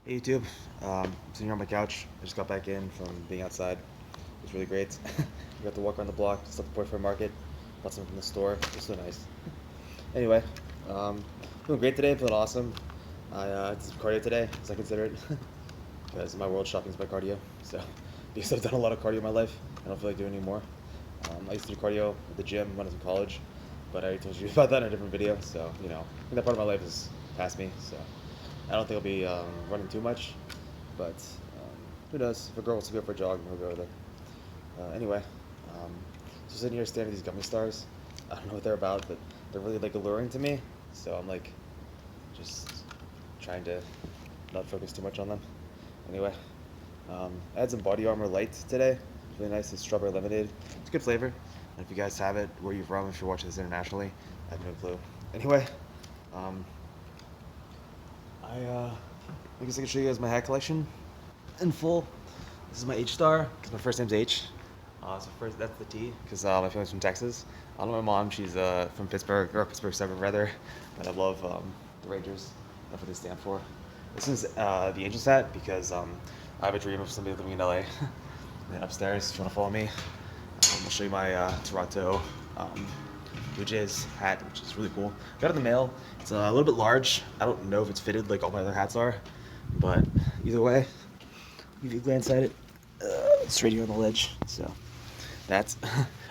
Hey YouTube, sitting here on my couch. I just got back in from being outside. It was really great. We got to walk around the block, just at the Boyfriend Market, bought something from the store. It was so nice. Anyway, um, feeling great today, feeling awesome. I did some cardio today, as I consider it, because my world shopping is my cardio. So, because I've done a lot of cardio in my life, I don't feel like doing it anymore. I used to do cardio at the gym when I was in college, but I already told you about that in a different video. So, I think that part of my life is past me. So, I don't think I'll be running too much, but who knows? If a girl wants to go for a jog, we'll go with her. Anyway, um, so sitting here staring at these gummy stars. I don't know what they're about, but they're really like alluring to me. So I'm like just trying to not focus too much on them. Anyway, I had some Body Armor Light today. It's really nice. It's strawberry lemonade. It's a good flavor. And if you guys have it, where you're from, if you're watching this internationally, I have no clue. Anyway, um, I guess I can show you guys my hat collection in full. This is my H star because my first name's H. So first that's the T because my family's from Texas. I don't know my mom. She's from Pittsburgh or Pittsburgh suburb rather, but I love the Rangers. That's what they stand for. This is the Angels hat because I have a dream of somebody living in LA. And then upstairs, if you want to follow me, I'll show you my Toronto um, Blue Jays hat, which is really cool. Got it in the mail. It's a little bit large. I don't know if it's fitted like all my other hats are, but either way, if you glance at it, it's right here on the ledge. So that's.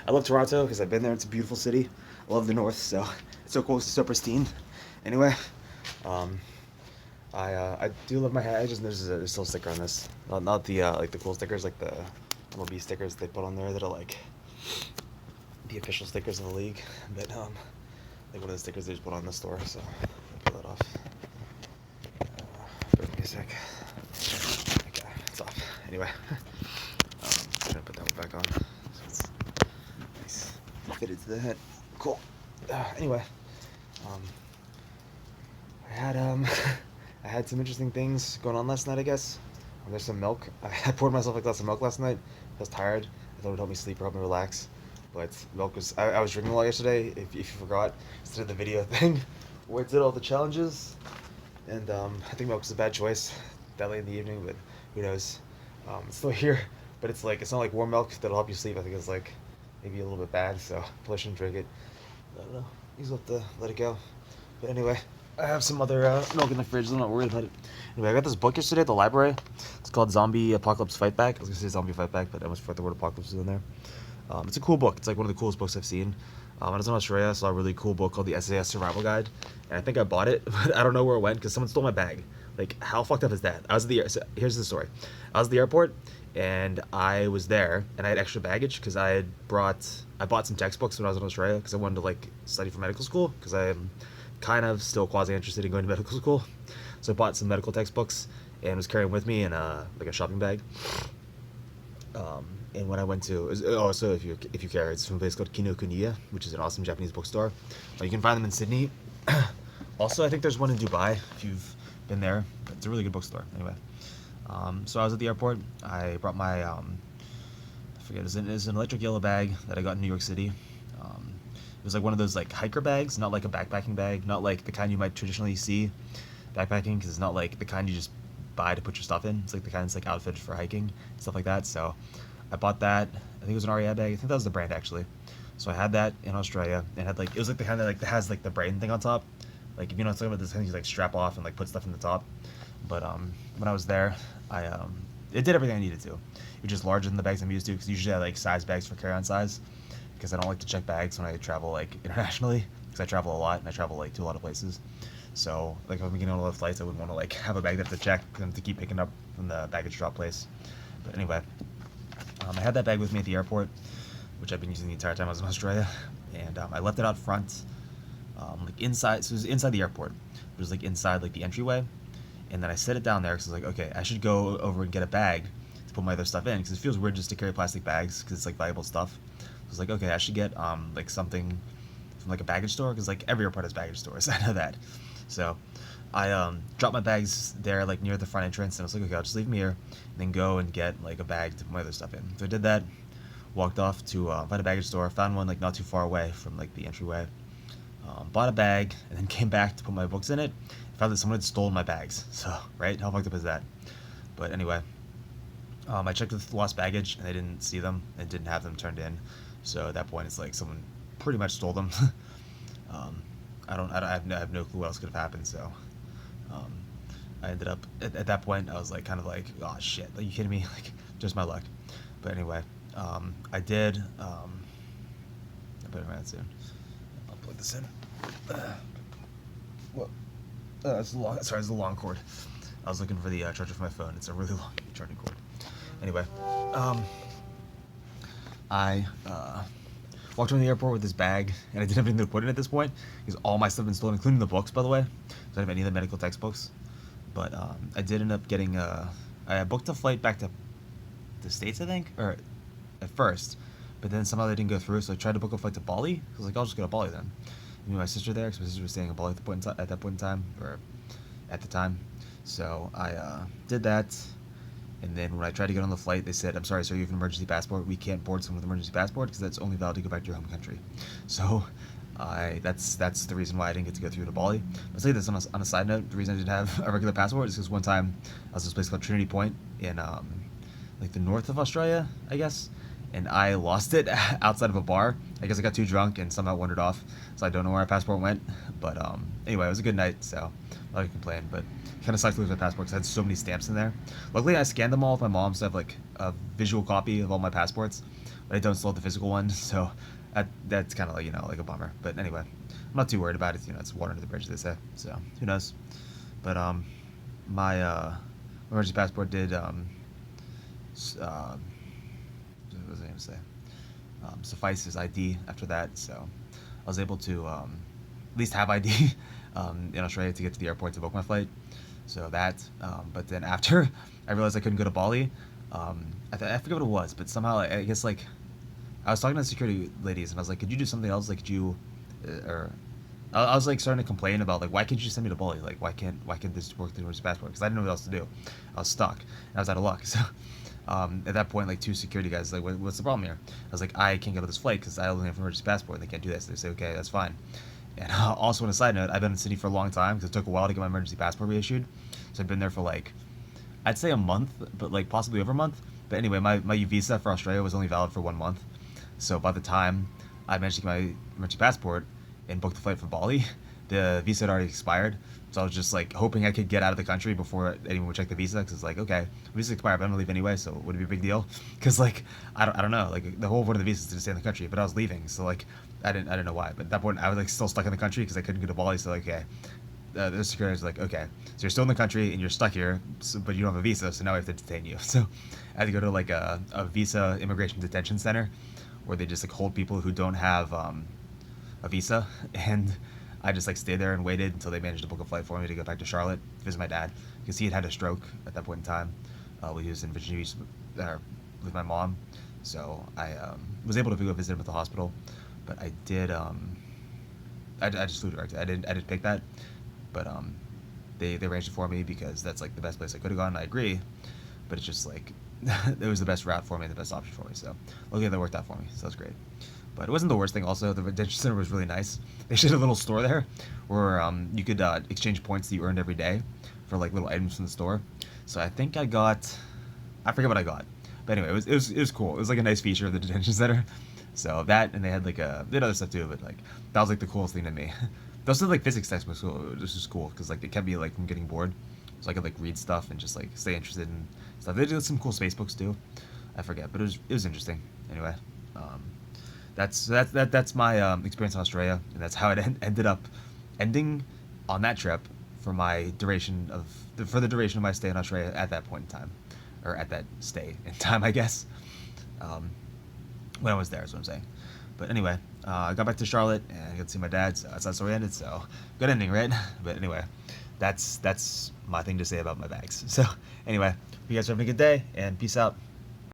I love Toronto because I've been there. It's a beautiful city. I love the North, so it's so cool. It's so pristine. Anyway, um, I do love my hat. I just there's still a sticker on this. Not the like the cool stickers, like the MLB stickers they put on there that are like the official stickers of the league, but like one of the stickers they just put on the store. So I'll pull that off. Bear with me a sec. Okay, it's off. Anyway, I'm gonna put that one back on. So it's nice, fitted to the head. Cool. Anyway, um, I had I had some interesting things going on last night. I guess there's some milk. I poured myself a glass of milk last night. I was tired. I thought it would help me sleep or help me relax. But milk was. I was drinking a lot yesterday. If you forgot, instead of the video thing, where I did all the challenges, and I think milk was a bad choice that late in the evening. But who knows? It's still here, but it's not like warm milk that'll help you sleep. I think it's like maybe a little bit bad, so probably shouldn't drink it. I don't know. You just have to let it go. But anyway, I have some other milk in the fridge. So I'm not worried about it. Anyway, I got this book yesterday at the library. It's called Zombie Apocalypse Fight Back. I was gonna say Zombie Fight Back, but I almost forgot the word apocalypse is in there. It's a cool book. It's like one of the coolest books I've seen. When I was in Australia, I saw a really cool book called the SAS Survival Guide, and I think I bought it, but I don't know where it went because someone stole my bag. Like, how fucked up is that? I was at the so here's the story. I was at the airport, and I was there, and I had extra baggage because I bought some textbooks when I was in Australia because I wanted to like study for medical school because I am kind of still quasi interested in going to medical school. So I bought some medical textbooks and was carrying with me in like a shopping bag. And when I went to, so if you care, it's from a place called Kinokuniya, which is an awesome Japanese bookstore. You can find them in Sydney. Also, I think there's one in Dubai if you've been there. It's a really good bookstore. Anyway, so I was at the airport. I brought my I forget, it's an electric yellow bag that I got in New York City. It was like one of those like hiker bags, not like a backpacking bag, not like the kind you might traditionally see backpacking, because it's not like the kind you just buy to put your stuff in. It's like the kind that's like outfitted for hiking, stuff like that. So I bought that. I think it was an REI bag. I think that was the brand actually. So I had that in Australia and had like it was like the kind that has like the brain thing on top. Like if you know what I'm talking about, this thing you like strap off and like put stuff in the top. But when I was there, I it did everything I needed to. It was just larger than the bags I'm used to because usually I like size bags for carry-on size because I don't like to check bags when I travel like internationally because I travel a lot and I travel like to a lot of places. So like if I'm getting on a lot of flights, I wouldn't want to like have a bag that I have to check and to keep picking up from the baggage drop place. But anyway, I had that bag with me at the airport, which I've been using the entire time I was in Australia, and I left it out front, like inside. So it was inside the airport. It was like inside like the entryway, and then I set it down there because I was like, okay, I should go over and get a bag to put my other stuff in because it feels weird just to carry plastic bags because it's like valuable stuff. So I was like, okay, I should get like something from like a baggage store because like every airport has baggage stores. I know that. So I dropped my bags there like near the front entrance and I was like, okay, I'll just leave them here and then go and get like a bag to put my other stuff in. So I did that, walked off to find a baggage store, found one like not too far away from like the entryway, bought a bag, and then came back to put my books in it. Found that someone had stolen my bags. So, right? How fucked up is that? But anyway, I checked with lost baggage, and they didn't see them and didn't have them turned in. So at that point, it's like someone pretty much stole them. I have no clue what else could have happened. So um, I ended up at that point. I was like, kind of like, oh shit, are you kidding me? Like, just my luck. But anyway, I did. I better run it soon. I'll plug this in. What? It's a long. Sorry, it's a long cord. I was looking for the charger for my phone. It's a really long charging cord. Anyway, I walked around the airport with this bag, and I didn't have anything to put in at this point because all my stuff had been stolen, including the books, by the way. So I didn't have any of the medical textbooks. But I did end up getting. I booked a flight back to the States, I think, or at first, but then somehow they didn't go through. So I tried to book a flight to Bali. I was like, I'll just go to Bali then. I knew my sister there because my sister was staying in Bali at that point in time, or at the time. So I did that, and then when I tried to get on the flight, they said, "I'm sorry, sir, you have an emergency passport. We can't board someone with an emergency passport because that's only valid to go back to your home country." So that's the reason why I didn't get to go through to Bali. I'll say this on a side note. The reason I didn't have a regular passport is because one time I was at this place called Trinity Point in like the north of Australia, I guess, and I lost it outside of a bar. I guess I got too drunk and somehow wandered off, so I don't know where my passport went. But anyway, it was a good night, so I'm not gonna complain. But kind of sucked to lose my passport because I had so many stamps in there. Luckily, I scanned them all with my mom, so I have like a visual copy of all my passports, but I don't still have the physical one. So that's kind of like like a bummer. But anyway, I'm not too worried about it. It's water under the bridge, they say. So who knows? But my emergency passport did what was I going to say? Suffice as ID after that, so I was able to at least have ID in Australia to get to the airport to book my flight. So that, but then after I realized I couldn't go to Bali, I forget what it was, but somehow I guess like I was talking to the security ladies and I was like, could you do something else? Like, could you, or I was like starting to complain about like why can't you just send me to Bali? Like why can't this work through my passport? Because I didn't know what else to do. I was stuck. And I was out of luck. So at that point, like two security guys like, what's the problem here? I was like, I can't get on this flight because I only have an emergency passport. And they can't do this. They say, okay, that's fine. And also on a side note, I've been in Sydney for a long time because it took a while to get my emergency passport reissued. So I've been there for like, I'd say a month, but like possibly over a month. But anyway, my visa for Australia was only valid for 1 month. So by the time I managed to get my emergency passport and booked the flight for Bali, the visa had already expired. So I was just like hoping I could get out of the country before anyone would check the visa. Because it's like, okay, visa expired, but I'm gonna leave anyway, so would it be a big deal? Because like I don't know, like the whole point of the visa is to stay in the country, but I was leaving, so like I didn't know why. But at that point, I was like still stuck in the country because I couldn't go to Bali. So like, okay, the security was like, okay, so you're still in the country and you're stuck here, but you don't have a visa, so now we have to detain you. So I had to go to like a visa immigration detention center where they just like hold people who don't have a visa, and I just like stayed there and waited until they managed to book a flight for me to go back to Charlotte to visit my dad because he had a stroke at that point in time. He was in Virginia Beach with my mom, so I was able to go visit him at the hospital. But I did I just flew direct. I didn't pick that, but they arranged it for me because that's like the best place I could have gone. I agree, but it's just like it was the best route for me, the best option for me. So luckily that worked out for me. So that's great. But it wasn't the worst thing. Also, the detention center was really nice. They had a little store there where you could exchange points that you earned every day for like little items from the store. So I think I forget what I got, but anyway, it was cool. It was like a nice feature of the detention center. So that, and they had like they had other stuff too, but like that was like the coolest thing to me. They also had like physics textbooks, so this was cool because like it kept me like from getting bored. So I could like read stuff and just like stay interested in stuff. They did some cool space books too. I forget, but it was interesting. Anyway, that's my experience in Australia, and that's how it ended up ending on that trip for the duration of my stay in Australia at that point in time, or at that stay in time, I guess. When I was there, is what I'm saying. But anyway, I got back to Charlotte and I got to see my dad. So that's how the story ended. So good ending, right? But anyway, that's my thing to say about my bags. So anyway, you guys are having a good day and peace out.